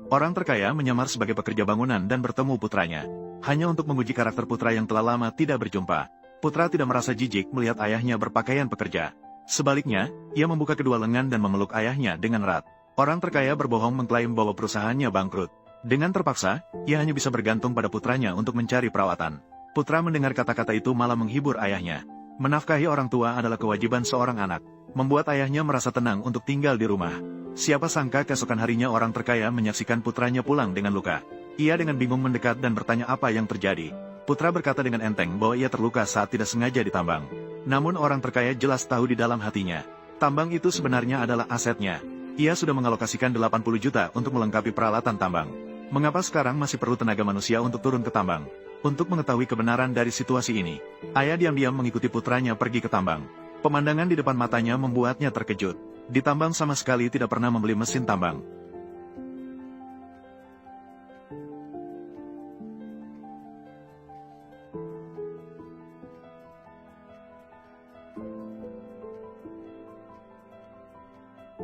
Orang terkaya menyamar sebagai pekerja bangunan dan bertemu putranya. Hanya untuk menguji karakter putra yang telah lama tidak berjumpa. Putra tidak merasa jijik melihat ayahnya berpakaian pekerja. Sebaliknya, ia membuka kedua lengan dan memeluk ayahnya dengan erat. Orang terkaya berbohong mengklaim bahwa perusahaannya bangkrut. Dengan terpaksa, ia hanya bisa bergantung pada putranya untuk mencari perawatan. Putra mendengar kata-kata itu malah menghibur ayahnya. Menafkahi orang tua adalah kewajiban seorang anak. Membuat ayahnya merasa tenang untuk tinggal di rumah. Siapa sangka keesokan harinya orang terkaya menyaksikan putranya pulang dengan luka. Ia dengan bingung mendekat dan bertanya apa yang terjadi. Putra berkata dengan enteng bahwa ia terluka saat tidak sengaja ditambang. Namun orang terkaya jelas tahu di dalam hatinya. Tambang itu sebenarnya adalah asetnya. Ia sudah mengalokasikan 80 juta untuk melengkapi peralatan tambang. Mengapa sekarang masih perlu tenaga manusia untuk turun ke tambang? Untuk mengetahui kebenaran dari situasi ini, ayah diam-diam mengikuti putranya pergi ke tambang. Pemandangan di depan matanya membuatnya terkejut. Di tambang sama sekali tidak pernah membeli mesin tambang.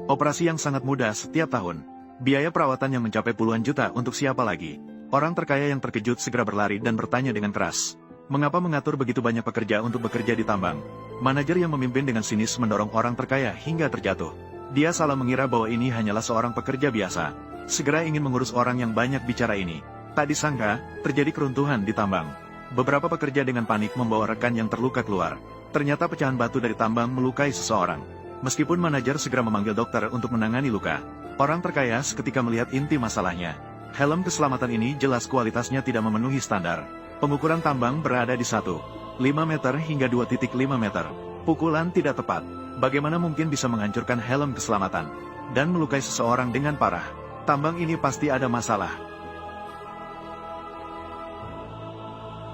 Operasi yang sangat mudah setiap tahun. Biaya perawatan yang mencapai puluhan juta untuk siapa lagi? Orang terkaya yang terkejut segera berlari dan bertanya dengan keras. Mengapa mengatur begitu banyak pekerja untuk bekerja di tambang? Manajer yang memimpin dengan sinis mendorong orang terkaya hingga terjatuh. Dia salah mengira bahwa ini hanyalah seorang pekerja biasa. Segera ingin mengurus orang yang banyak bicara ini. Tak disangka, terjadi keruntuhan di tambang. Beberapa pekerja dengan panik membawa rekan yang terluka keluar. Ternyata pecahan batu dari tambang melukai seseorang. Meskipun manajer segera memanggil dokter untuk menangani luka, orang terkaya seketika melihat inti masalahnya. Helm keselamatan ini jelas kualitasnya tidak memenuhi standar. Pengukuran tambang berada di 1,5 meter hingga 2,5 meter. Pukulan tidak tepat. Bagaimana mungkin bisa menghancurkan helm keselamatan dan melukai seseorang dengan parah? Tambang ini pasti ada masalah.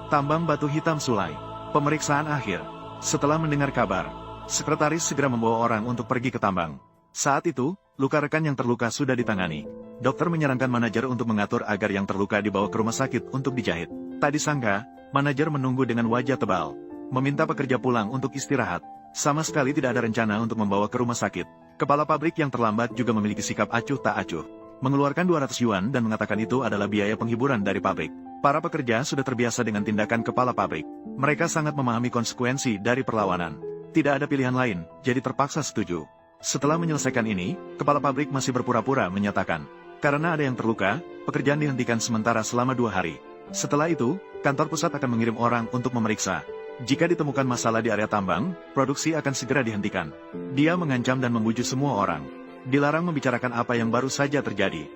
Tambang batu hitam Sulai. Pemeriksaan akhir. Setelah mendengar kabar, sekretaris segera membawa orang untuk pergi ke tambang. Saat itu, luka rekan yang terluka sudah ditangani. Dokter menyarankan manajer untuk mengatur agar yang terluka dibawa ke rumah sakit untuk dijahit. Tak disangka, manajer menunggu dengan wajah tebal. Meminta pekerja pulang untuk istirahat. Sama sekali tidak ada rencana untuk membawa ke rumah sakit. Kepala pabrik yang terlambat juga memiliki sikap acuh tak acuh. Mengeluarkan 200 yuan dan mengatakan itu adalah biaya penghiburan dari pabrik. Para pekerja sudah terbiasa dengan tindakan kepala pabrik. Mereka sangat memahami konsekuensi dari perlawanan. Tidak ada pilihan lain, jadi terpaksa setuju. Setelah menyelesaikan ini, kepala pabrik masih berpura-pura menyatakan, karena ada yang terluka, pekerjaan dihentikan sementara selama 2 hari. Setelah itu, kantor pusat akan mengirim orang untuk memeriksa. Jika ditemukan masalah di area tambang, produksi akan segera dihentikan. Dia mengancam dan membujuk semua orang. Dilarang membicarakan apa yang baru saja terjadi.